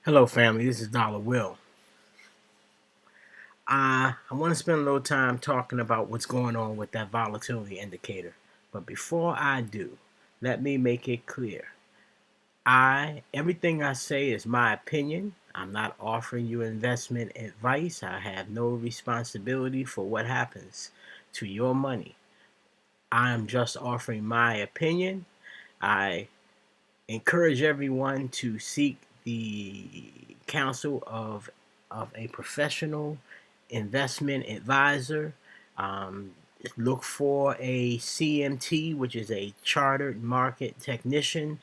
Hello, family. This is Dollar Will. I want to spend a little time talking about what's going on with that volatility indicator. But before I do, let me make it clear. Everything I say is my opinion. I'm not offering you investment advice. I have no responsibility for what happens to your money. I am just offering my opinion. I encourage everyone to seek the counsel of a professional investment advisor. Um, Look for a CMT, which is a chartered market technician.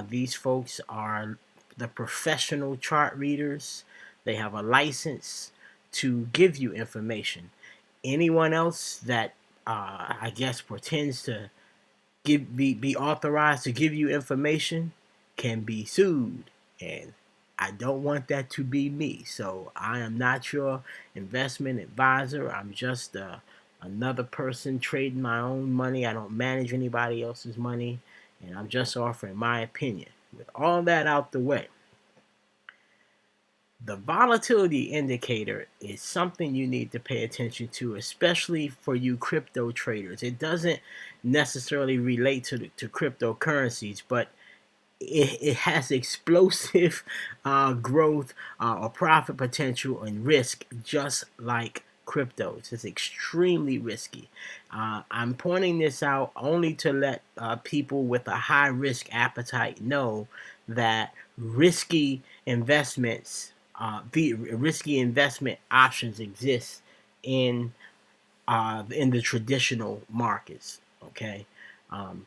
These folks are the professional chart readers. They have a license to give you information. Anyone else that I guess pretends to be authorized to give you information can be sued, and I don't want that to be me. So I am not your investment advisor. I'm just another person trading my own money. I don't manage anybody else's money, and I'm just offering my opinion. With all that out the way, the volatility indicator is something you need to pay attention to, especially for you crypto traders. It doesn't necessarily relate to cryptocurrencies, but it has explosive growth or profit potential and risk, just like cryptos. It's extremely risky. I'm pointing this out only to let people with a high risk appetite know that the risky investment options exist in the traditional markets. Okay,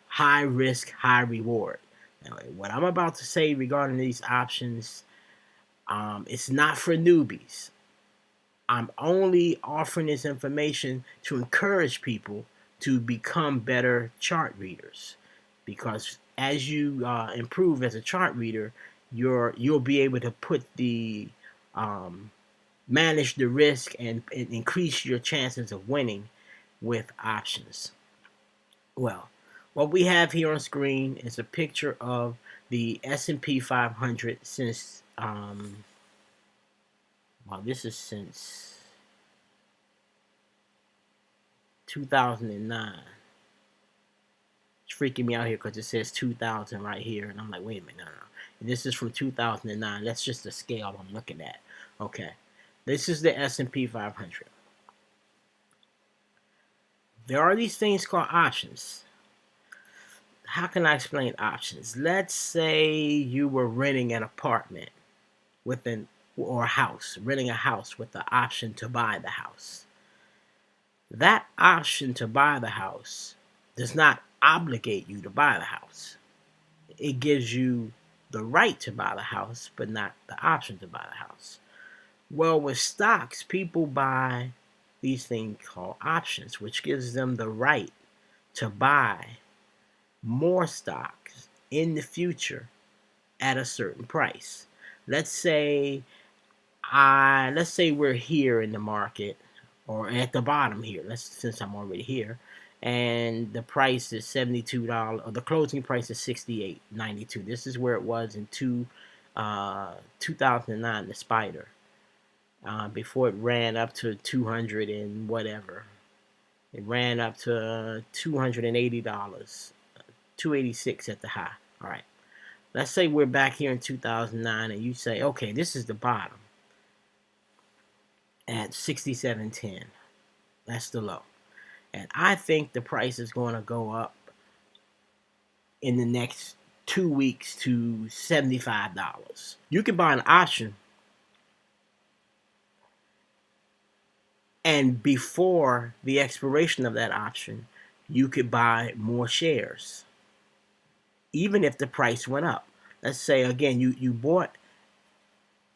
high risk, high reward. Now, what I'm about to say regarding these options, it's not for newbies. I'm only offering this information to encourage people to become better chart readers, because as you improve as a chart reader, you'll be able to put the manage the risk and increase your chances of winning with options. Well, what we have here on screen is a picture of the S&P 500 since this is since 2009. It's freaking me out here because it says 2000 right here, and I'm like, wait a minute, no. And this is from 2009. That's just the scale I'm looking at. Okay, this is the S&P 500. There are these things called options. How can I explain options? Let's say you were renting an apartment with or a house, renting a house with the option to buy the house. That option to buy the house does not obligate you to buy the house. It gives you the right to buy the house, but not the option to buy the house. Well, with stocks, people buy these things called options, which gives them the right to buy more stocks in the future at a certain price. Let's say we're here in the market, or at the bottom here. Since I'm already here, and the price is $72, or the closing price is $68.92. This is where it was in 2009, the Spider, before it ran up to 200 and whatever. It ran up to $280, 286 at the high. All right. Let's say we're back here in 2009, and you say, okay, this is the bottom at 67.10. That's the low. And I think the price is going to go up in the next 2 weeks to $75. You can buy an option, and before the expiration of that option, you could buy more shares, even if the price went up. Let's say, again, you bought,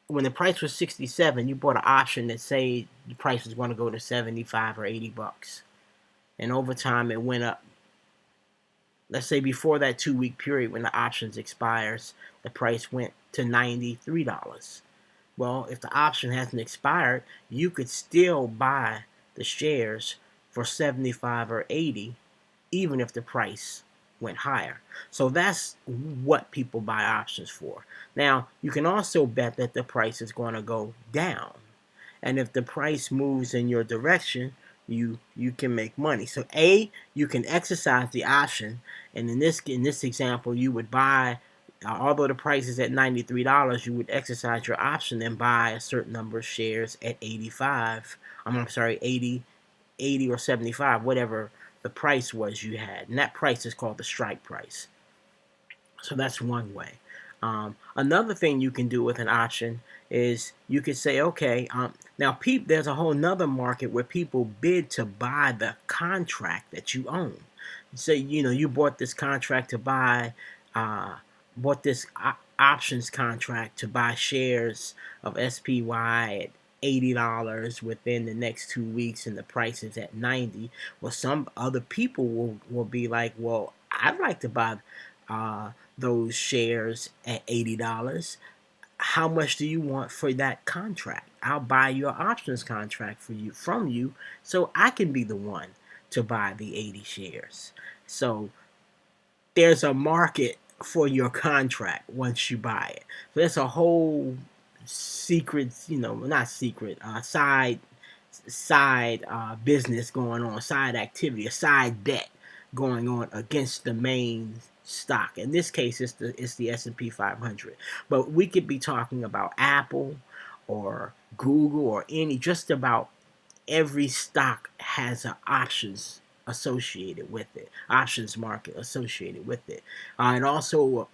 when the price was 67, you bought an option that say the price was going to go to 75 or 80 bucks. And over time it went up. Let's say before that 2-week period, when the options expires, the price went to $93. Well, if the option hasn't expired, you could still buy the shares for 75 or 80, even if the price went higher. So that's what people buy options for. Now, you can also bet that the price is going to go down. And if the price moves in your direction, you can make money. So you can exercise the option, and in this example, you would buy, although the price is at $93, you would exercise your option and buy a certain number of shares at 85. I'm sorry, 80 or 75, whatever the price was you had, and that price is called the strike price. So that's one way. Another thing you can do with an option is you could say, okay, now there's a whole nother market where people bid to buy the contract that you own. So, you bought this contract to buy, bought this options contract to buy shares of SPY at $80 within the next 2 weeks, and the price is at 90. Well, some other people will be like, well, I'd like to buy uh, those shares at $80. How much do you want for that contract? I'll buy your options contract from you so I can be the one to buy the 80 shares. So there's a market for your contract once you buy it. So there's a whole secret, not secret, side business going on, side activity, a side bet going on against the main stock. In this case, it's the S&P 500. But we could be talking about Apple or Google or just about every stock has an options associated with it, options market associated with it. It also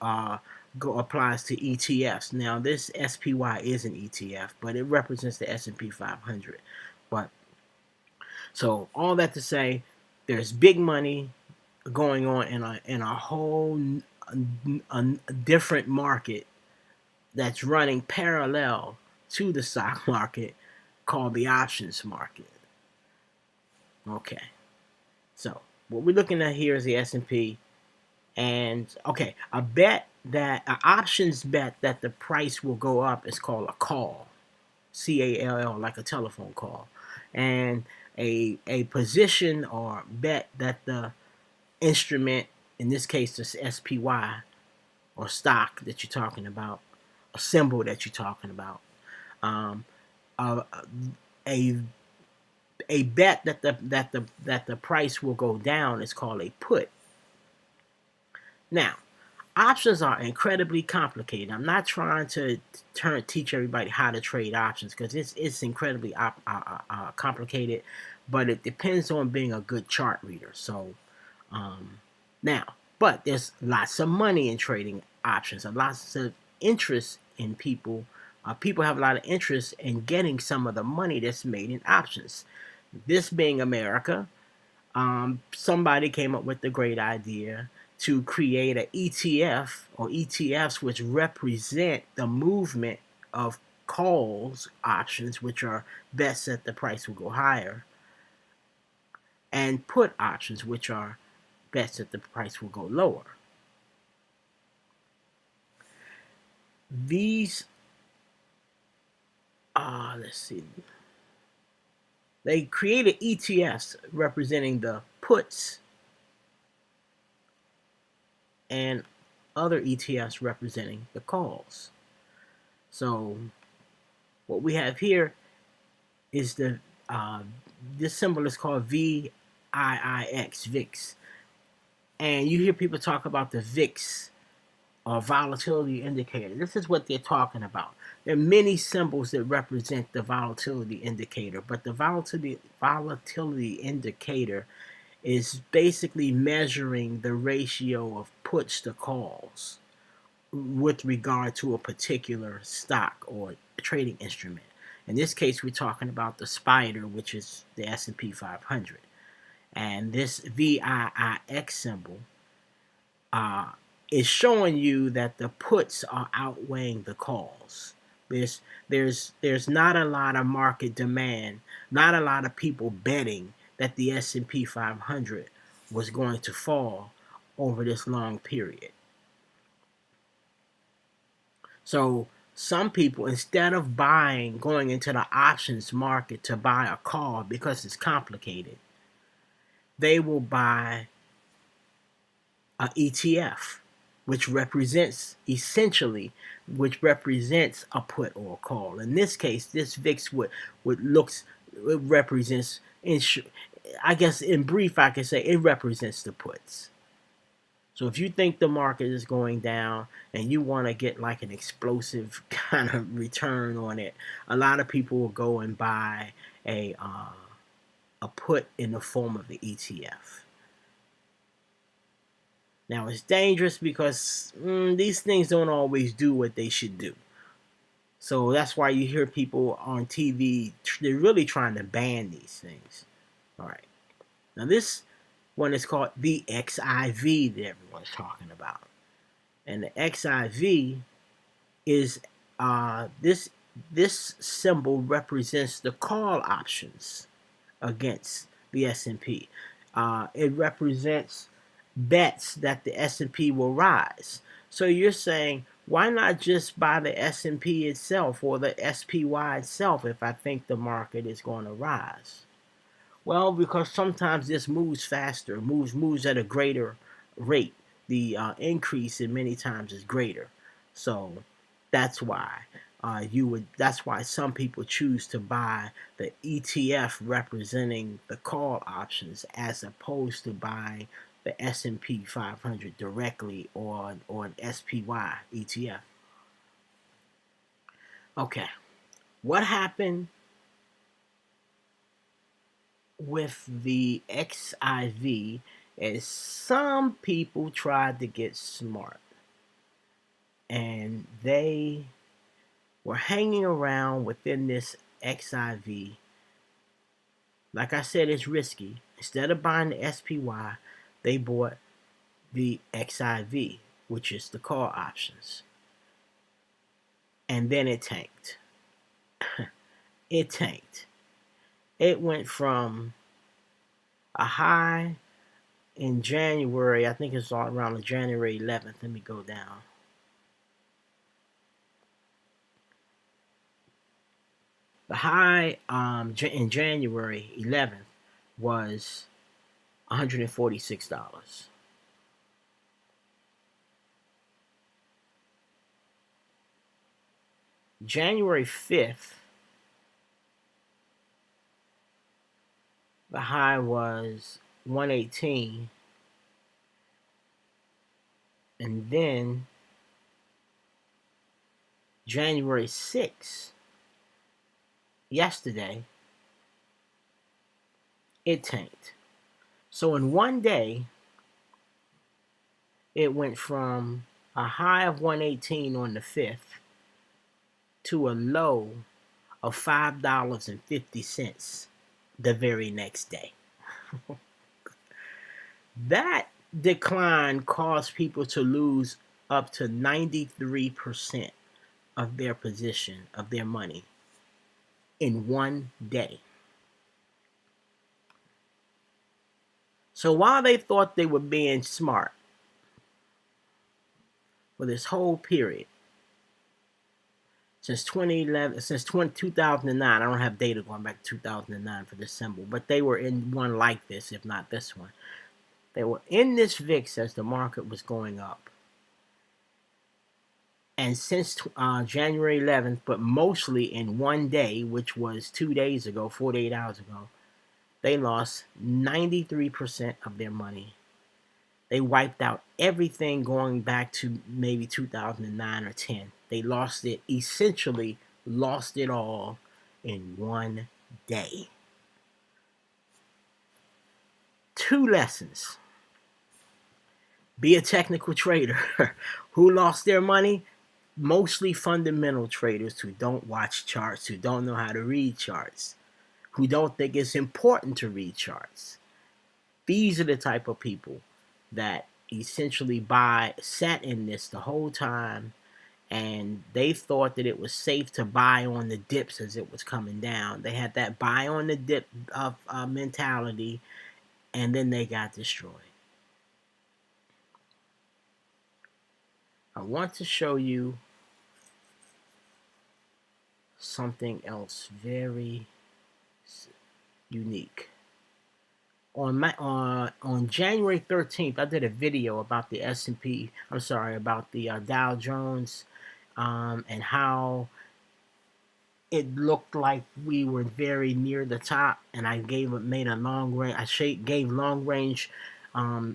applies to ETFs. Now, this SPY is an ETF, but it represents the S&P 500. But so all that to say, there's big money going on in a whole different market that's running parallel to the stock market, called the options market. Okay, so what we're looking at here is the S&P, and okay, an options bet that the price will go up is called a call, CALL, like a telephone call, and a position or bet that the instrument, in this case the SPY or stock that you're talking about, a symbol that you're talking about, um, a a bet that the price will go down is called a put. Now, options are incredibly complicated. I'm not trying to teach everybody how to trade options, because it's incredibly complicated, but it depends on being a good chart reader. So now, but there's lots of money in trading options, and lots of interest in people. People have a lot of interest in getting some of the money that's made in options. This being America, somebody came up with the great idea to create an ETF or ETFs, which represent the movement of calls options, which are bets that the price will go higher, and put options, which are bets that the price will go lower. These, let's see, they created ETFs representing the puts and other ETFs representing the calls. So what we have here is this symbol is called VIX, VIX. And you hear people talk about the VIX, or volatility indicator. This is what they're talking about. There are many symbols that represent the volatility indicator, but the volatility indicator is basically measuring the ratio of puts to calls with regard to a particular stock or trading instrument. In this case, we're talking about the spider, which is the S&P 500. And this VIX symbol is showing you that the puts are outweighing the calls. There's not a lot of market demand, not a lot of people betting that the S&P 500 was going to fall over this long period. So some people, instead of going into the options market to buy a call because it's complicated, they will buy a ETF, which represents a put or a call. In this case, this VIX it represents, I guess in brief, I can say it represents the puts. So if you think the market is going down and you want to get like an explosive kind of return on it, a lot of people will go and buy a put in the form of the ETF. Now it's dangerous because these things don't always do what they should do. So that's why you hear people on TV, they're really trying to ban these things. All right. Now this one is called the XIV that everyone's talking about. And the XIV is this symbol represents the call options against the S&P. It represents bets that the S&P will rise. So you're saying, why not just buy the S&P itself or the SPY itself if I think the market is going to rise? Well, because sometimes this moves faster, moves at a greater rate. The increase in many times is greater. So that's why that's why some people choose to buy the ETF representing the call options as opposed to buying the S&P 500 directly or an SPY ETF. Okay, what happened with the XIV is some people tried to get smart and they were hanging around within this XIV. Like I said, it's risky. Instead of buying the SPY, they bought the XIV, which is the call options. And then it tanked. It tanked. It went from a high in January, I think it's around the January 11th. Let me go down. The high in January 11th was $146. January 5th, the high was 118, and then January 6th, yesterday, it tanked. So in one day, it went from a high of 118 on the 5th to a low of $5.50 the very next day. That decline caused people to lose up to 93% of their position, of their money, in one day. So while they thought they were being smart for this whole period, since 2011, since 2009, I don't have data going back to 2009 for this symbol, but they were in one like this, if not this one. They were in this VIX as the market was going up. And since January 11th, but mostly in one day, which was 2 days ago, 48 hours ago, they lost 93% of their money. They wiped out everything going back to maybe 2009 or 10. They lost it, essentially lost it all in one day. 2 lessons. Be a technical trader. Who lost their money? Mostly fundamental traders who don't watch charts, who don't know how to read charts, who don't think it's important to read charts. These are the type of people that essentially sat in this the whole time, and they thought that it was safe to buy on the dips as it was coming down. They had that buy on the dip mentality, and then they got destroyed. I want to show you something else very unique. On January 13th, I did a video about the S&P. I'm sorry, about the Dow Jones, and how it looked like we were very near the top. And I made a long range. Gave long range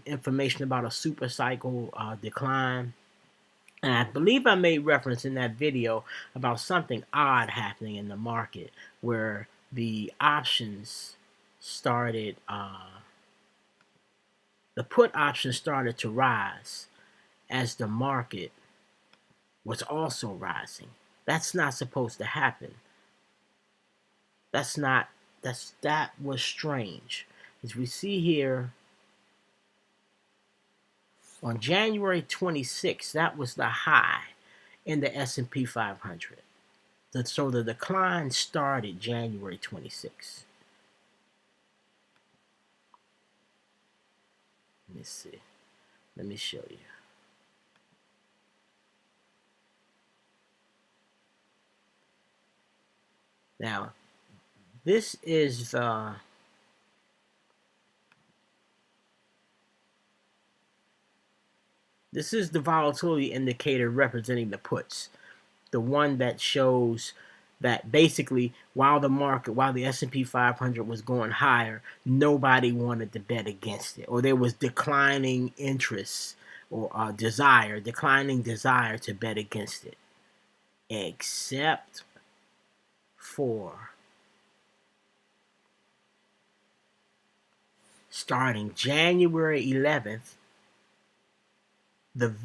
information about a super cycle decline. And I believe I made reference in that video about something odd happening in the market, where the options started. The put option started to rise as the market was also rising. That's not supposed to happen. That was strange. As we see here, on January 26th, that was the high in the S&P 500. So the decline started January 26th. Let me see. Let me show you. Now, this is the volatility indicator representing the puts. The one that shows that basically while the S&P 500 was going higher, nobody wanted to bet against it, or there was declining interest or declining desire to bet against it, except for starting January 11th, the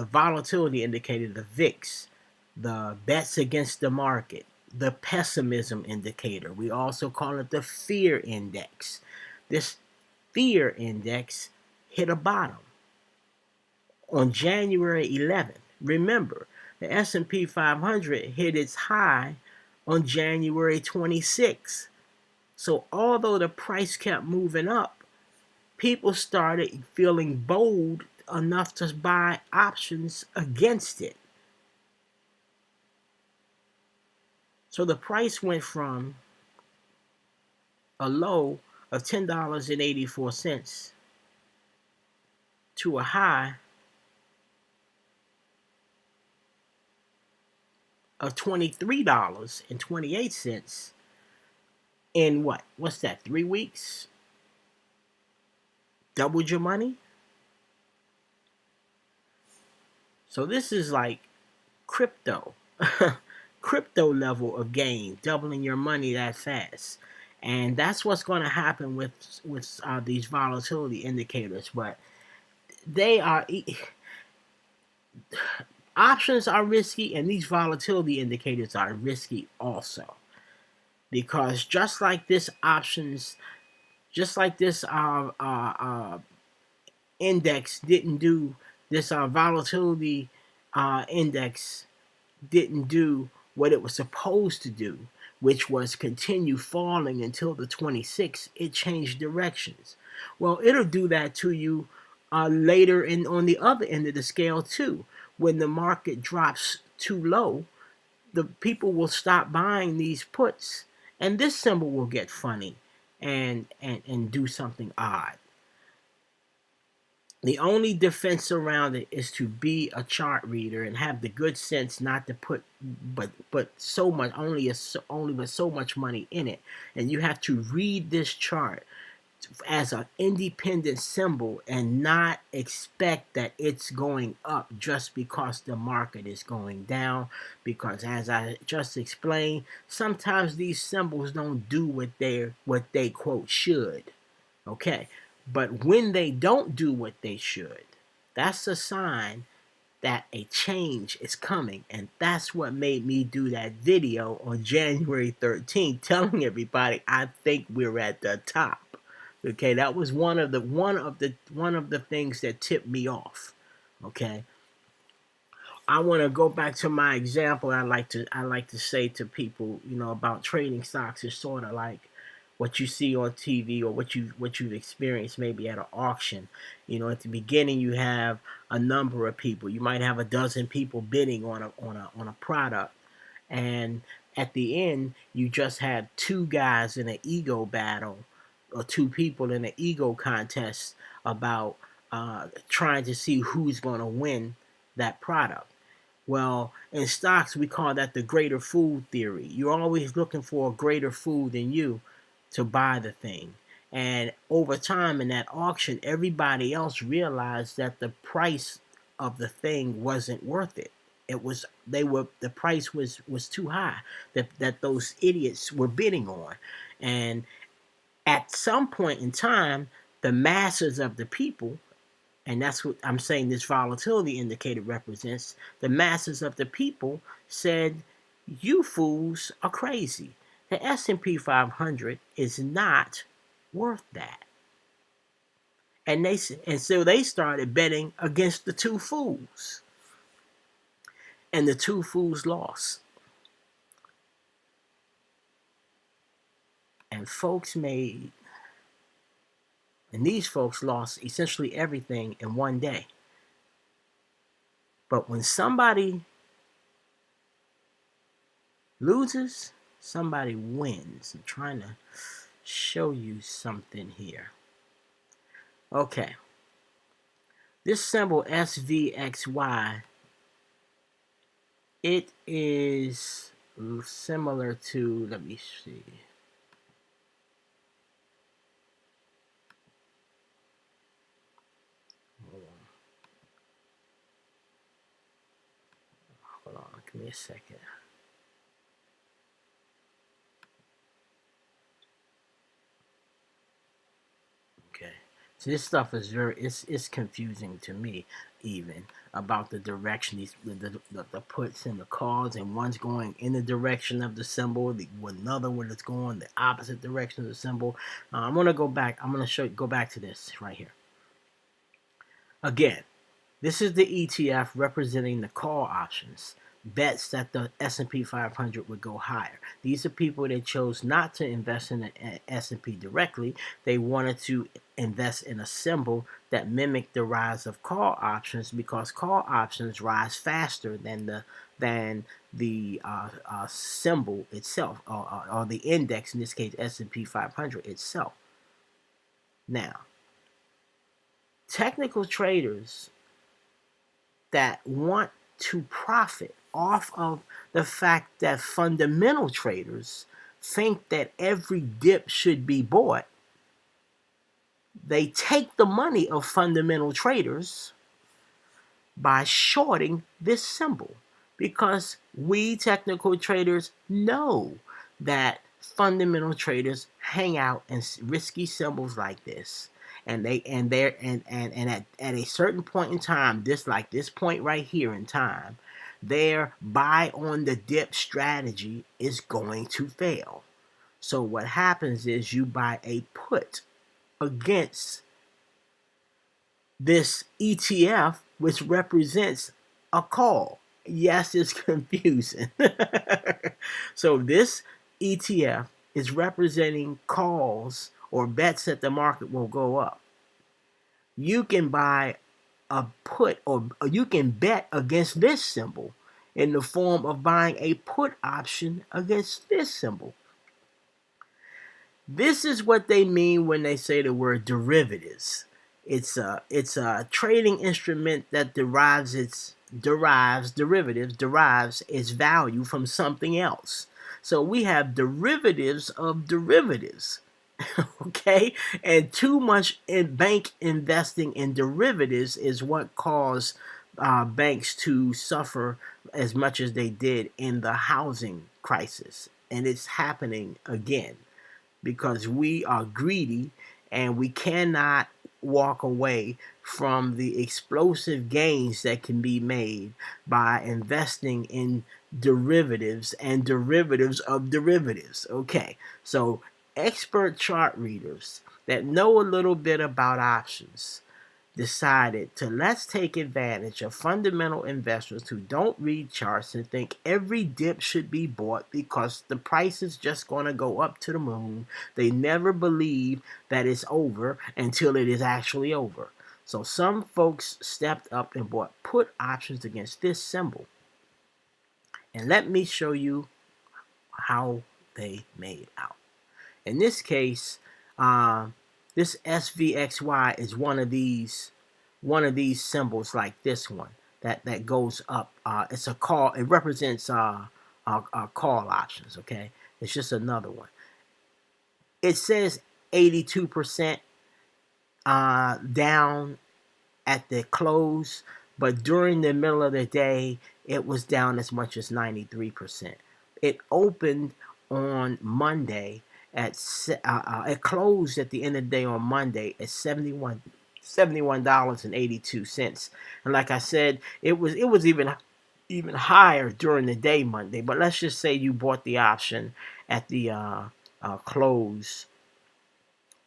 volatility indicator, the VIX, the bets against the market, the pessimism indicator. We also call it the fear index. This fear index hit a bottom on January 11th. Remember, the S&P 500 hit its high on January 26th. So although the price kept moving up, people started feeling bold enough to buy options against it. So the price went from a low of $10.84 to a high of $23.28 in what's that, 3 weeks? Doubled your money? So this is like crypto. Crypto level of gain, doubling your money that fast. And that's what's going to happen with these volatility indicators. But they are options are risky, and these volatility indicators are risky also, because just like this index didn't do this volatility index didn't do what it was supposed to do, which was continue falling until the 26th. It changed directions. Well, it'll do that to you later on the other end of the scale too. When the market drops too low, the people will stop buying these puts, and this symbol will get funny and do something odd. The only defense around it is to be a chart reader and have the good sense not to put but so much only with so much money in it. And you have to read this chart as an independent symbol and not expect that it's going up just because the market is going down, because as I just explained, sometimes these symbols don't do what they quote should. Okay, but when they don't do what they should, that's a sign that a change is coming. And that's what made me do that video on January 13th, telling everybody I think we're at the top. Okay, that was one of the things that tipped me off. Okay, I want to go back to my example. I like to say to people, about trading stocks is sort of like what you see on TV, or what you've experienced maybe at an auction. At the beginning you have a number of people. You might have a dozen people bidding on a product, and at the end you just have two guys in an ego battle, or two people in an ego contest about trying to see who's going to win that product. Well, in stocks, we call that the greater fool theory. You're always looking for a greater fool than you to buy the thing. And over time in that auction, everybody else realized that the price of the thing wasn't worth it. The price was too high that those idiots were bidding on. And at some point in time, the masses of the people, and that's what I'm saying this volatility indicator represents, the masses of the people said, you fools are crazy. The S&P 500 is not worth that. And so they started betting against the two fools. And the two fools lost. And these folks lost essentially everything in one day. But when somebody loses, somebody wins. I'm trying to show you something here. Okay. This symbol SVXY, it is similar to, let me see. Hold on, give me a second. Okay, so this stuff is it's confusing to me, even about the direction the puts and the calls, and one's going in the direction of the symbol, another one is going the opposite direction of the symbol. I'm gonna go back. I'm gonna go back to this right here again. This is the ETF representing the call options, bets that the S&P 500 would go higher. These are people that chose not to invest in the S&P directly. They wanted to invest in a symbol that mimicked the rise of call options, because call options rise faster than the symbol itself, or the index, in this case S&P 500 itself. Now, technical traders that want to profit off of the fact that fundamental traders think that every dip should be bought, they take the money of fundamental traders by shorting this symbol, because we technical traders know that fundamental traders hang out in risky symbols like this, and at a certain point in time, this point right here in time, their buy on the dip strategy is going to fail. So what happens is you buy a put against this ETF, which represents a call. Yes, it's confusing. So this ETF is representing calls or bets that the market will go up. You can buy a put, or you can bet against this symbol in the form of buying a put option against this symbol. This is what they mean when they say the word derivatives. It's a trading instrument that derives its value from something else. So we have derivatives of derivatives. Okay, and too much in bank investing in derivatives is what caused banks to suffer as much as they did in the housing crisis, and it's happening again, because we are greedy and we cannot walk away from the explosive gains that can be made by investing in derivatives and derivatives of derivatives. Okay, so expert chart readers that know a little bit about options decided to let's take advantage of fundamental investors who don't read charts and think every dip should be bought because the price is just going to go up to the moon. They never believe that it's over until it is actually over. So some folks stepped up and bought put options against this symbol. And let me show you how they made out. In this case, Um, this SVXY is one of these symbols like this one that goes up. It's a call. It represents call options. Okay, it's just another one. It says 82% down at the close, but during the middle of the day, it was down as much as 93%. It opened on Monday at it closed at the end of the day on Monday at $71.82. And like I said, it was even higher during the day Monday. But let's just say you bought the option at the close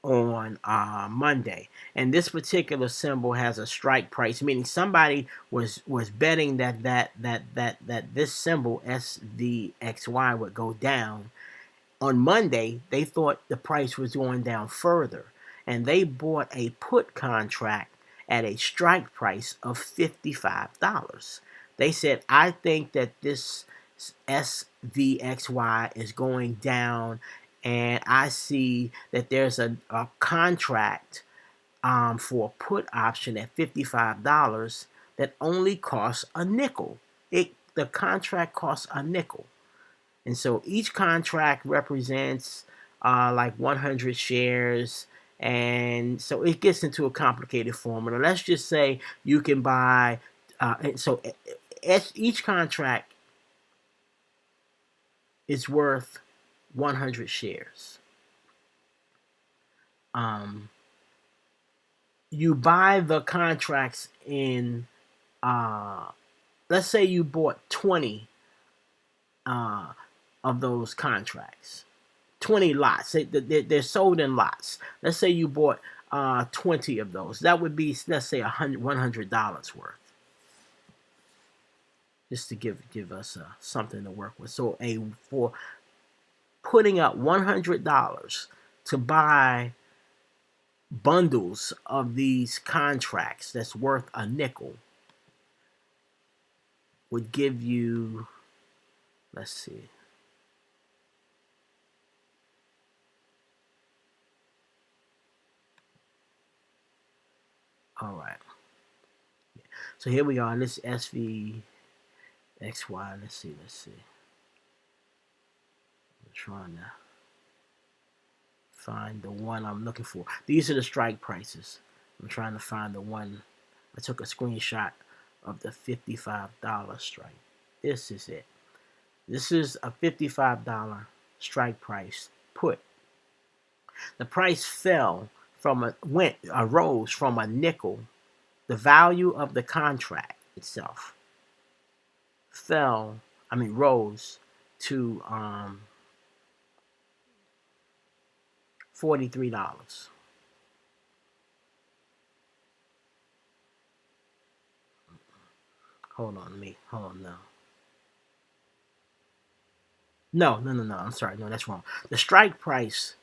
on Monday, and this particular symbol has a strike price, meaning somebody was betting that this symbol SVXY would go down. On Monday, they thought the price was going down further, and they bought a put contract at a strike price of $55. They said, I think that this SVXY is going down, and I see that there's a contract for a put option at $55 that only costs a nickel. The contract costs a nickel. And so each contract represents like 100 shares. And so it gets into a complicated formula. Let's just say you can buy, so each contract is worth 100 shares. You buy the contracts in, let's say you bought 20 of those contracts, 20 lots. They're sold in lots. Let's say you bought 20 of those. That would be, let's say, $100 worth. Just to give us something to work with. So for putting up $100 to buy bundles of these contracts that's worth a nickel would give you, let's see, all right, so here we are. This SVXY, let's see, I'm trying to find the one I'm looking for. These are the strike prices. I'm trying to find the one. I took a screenshot of the $55 strike. This is it. This is a $55 strike price put. The price rose from a nickel. The value of the contract itself rose to $43. Hold on now. No. I'm sorry. No, that's wrong. The strike price,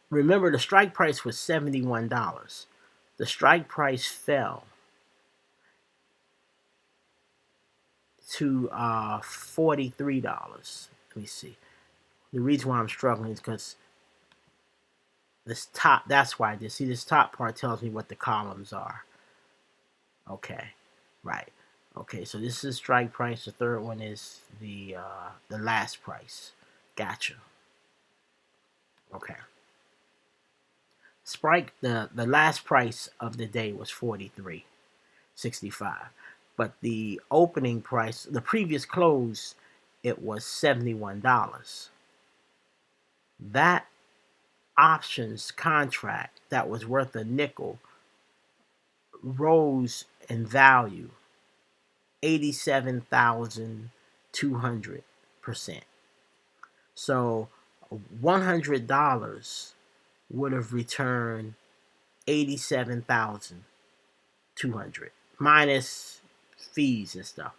remember, the strike price was $71. The strike price fell to $43. Let me see. The reason why I'm struggling is because this top, that's why I did. See, this top part tells me what the columns are. Okay, right. Okay, so this is strike price. The third one is the last price. Gotcha. Okay. The last price of the day was $43.65, but the opening price, the previous close, it was $71. That options contract that was worth a nickel rose in value 87,200%. So $100 would have returned 87,200 minus fees and stuff.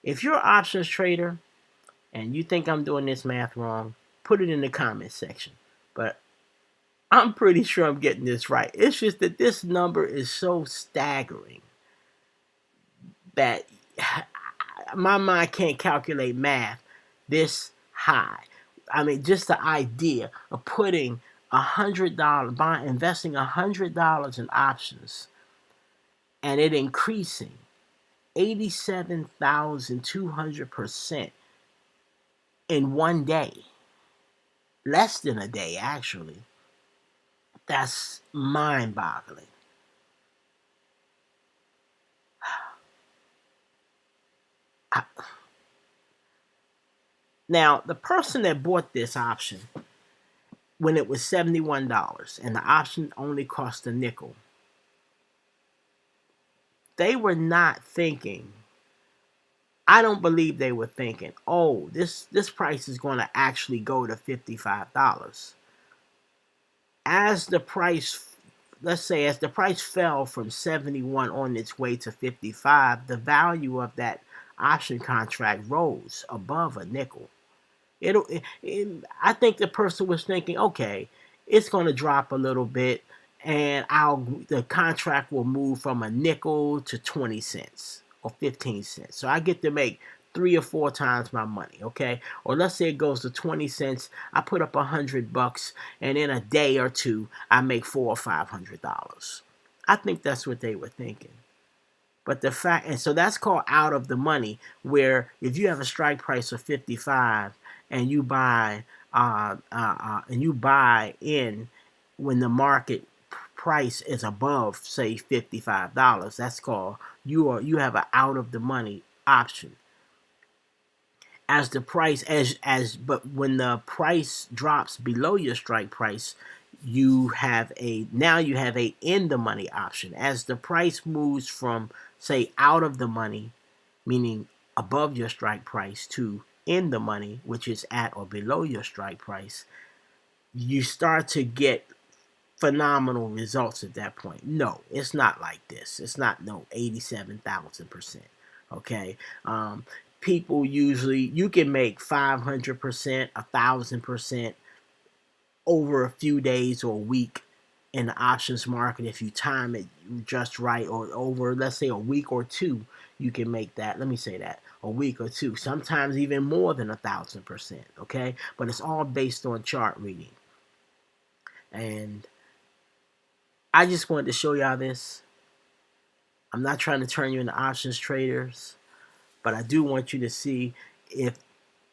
If you're an options trader and you think I'm doing this math wrong, put it in the comment section. But I'm pretty sure I'm getting this right. It's just that this number is so staggering that my mind can't calculate math this high. I mean, just the idea of putting $100, investing $100 in options, and it increasing 87,200% in one day, less than a day actually. That's mind-boggling. Now, the person that bought this option when it was $71 and the option only cost a nickel, they were not thinking, I don't believe they were thinking, oh, this price is going to actually go to $55. As the price, let's say, as the price fell from 71 on its way to 55, the value of that option contract rose above a nickel. I think the person was thinking, okay, it's going to drop a little bit, and the contract will move from a nickel to 20 cents or 15 cents. So I get to make 3 or 4 times my money, okay? Or let's say it goes to 20 cents. I put up $100, and in a day or two, I make $400 or $500. I think that's what they were thinking. But the fact, and so that's called out of the money, where if you have a strike price of 55 and you buy in when the market price is above, say, $55, that's called you have an out of the money option. As the price but when the price drops below your strike price, you have a in the money option. As the price moves from, say, out of the money, meaning above your strike price, to in the money, which is at or below your strike price, you start to get phenomenal results at that point. No, it's not like this. It's not no 87,000%. Okay. People usually, you can make 500%, 1,000% over a few days or a week in the options market if you time it just right, or over, let's say, a week or two, you can make that. Let me say that, a week or two, sometimes even more than 1,000%. Okay, but it's all based on chart reading. And I just wanted to show y'all this. I'm not trying to turn you into options traders, but I do want you to see, if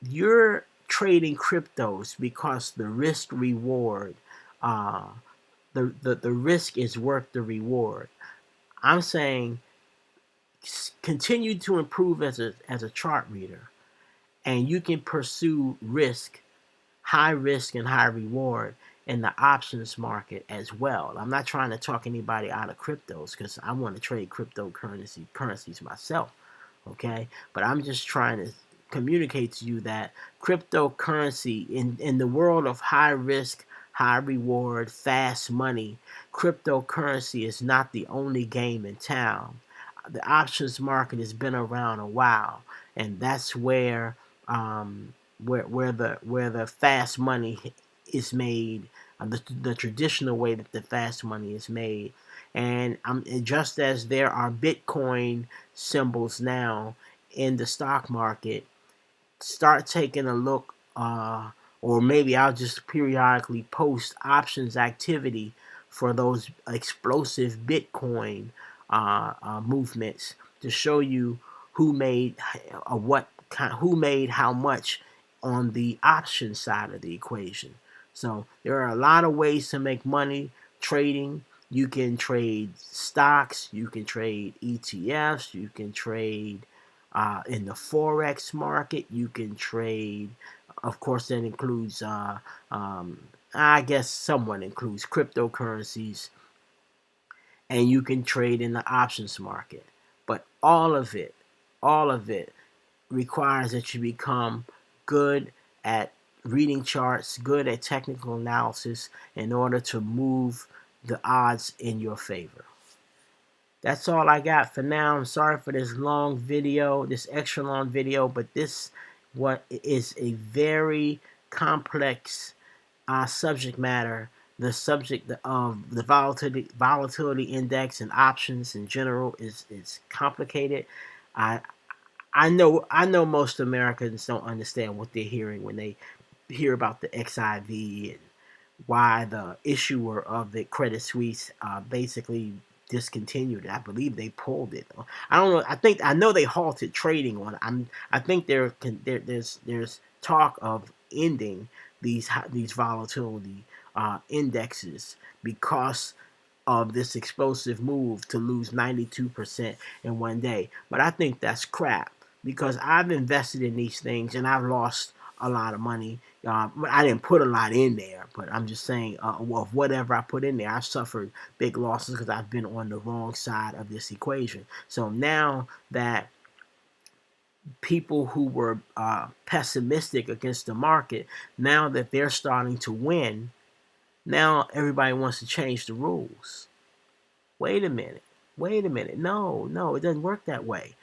you're trading cryptos because the risk reward, the risk is worth the reward, I'm saying continue to improve as a chart reader, and you can pursue high risk and high reward in the options market as well. I'm not trying to talk anybody out of cryptos, because I want to trade currencies myself. Okay, but I'm just trying to communicate to you that cryptocurrency, in the world of high risk, high reward, fast money, cryptocurrency is not the only game in town. The options market has been around a while, and that's where the fast money is made, the traditional way that the fast money is made. And just as there are Bitcoin symbols now in the stock market, start taking a look, or maybe I'll just periodically post options activity for those explosive Bitcoin movements, to show you who made who made how much on the option side of the equation. So there are a lot of ways to make money trading. You can trade stocks, you can trade ETFs, you can trade in the Forex market, you can trade, of course, that includes, I guess someone includes cryptocurrencies, and you can trade in the options market. But all of it requires that you become good at reading charts, good at technical analysis, in order to move the odds in your favor. That's all I got for now. I'm sorry for this long video, this extra long video, but this is a very complex subject matter. The subject of the volatility index and options in general is complicated. I know most Americans don't understand what they're hearing when they hear about the XIV why the issuer of the Credit Suisse basically discontinued it. I believe they pulled it. I don't know. I know they halted trading on it. I think there's talk of ending these volatility indexes because of this explosive move to lose 92% in one day. But I think that's crap because I've invested in these things and I've lost a lot of money. I didn't put a lot in there, but I'm just saying, of whatever I put in there, I've suffered big losses because I've been on the wrong side of this equation. So now that people who were pessimistic against the market, now that they're starting to win, now everybody wants to change the rules. Wait a minute. Wait a minute. No, it doesn't work that way.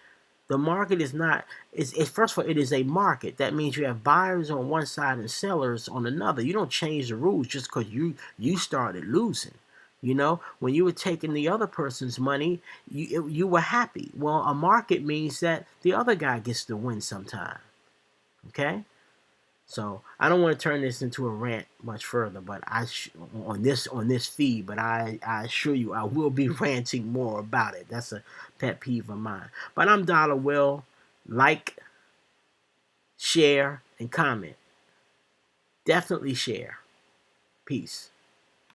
The market is not. It's first of all, it is a market. That means you have buyers on one side and sellers on another. You don't change the rules just because you started losing. When you were taking the other person's money, you were happy. Well, a market means that the other guy gets to win sometime. Okay. So I don't want to turn this into a rant much further, but on this feed. But I assure you, I will be ranting more about it. That's a pet peeve of mine. But I'm Dollar Will. Like, share, and comment. Definitely share. Peace.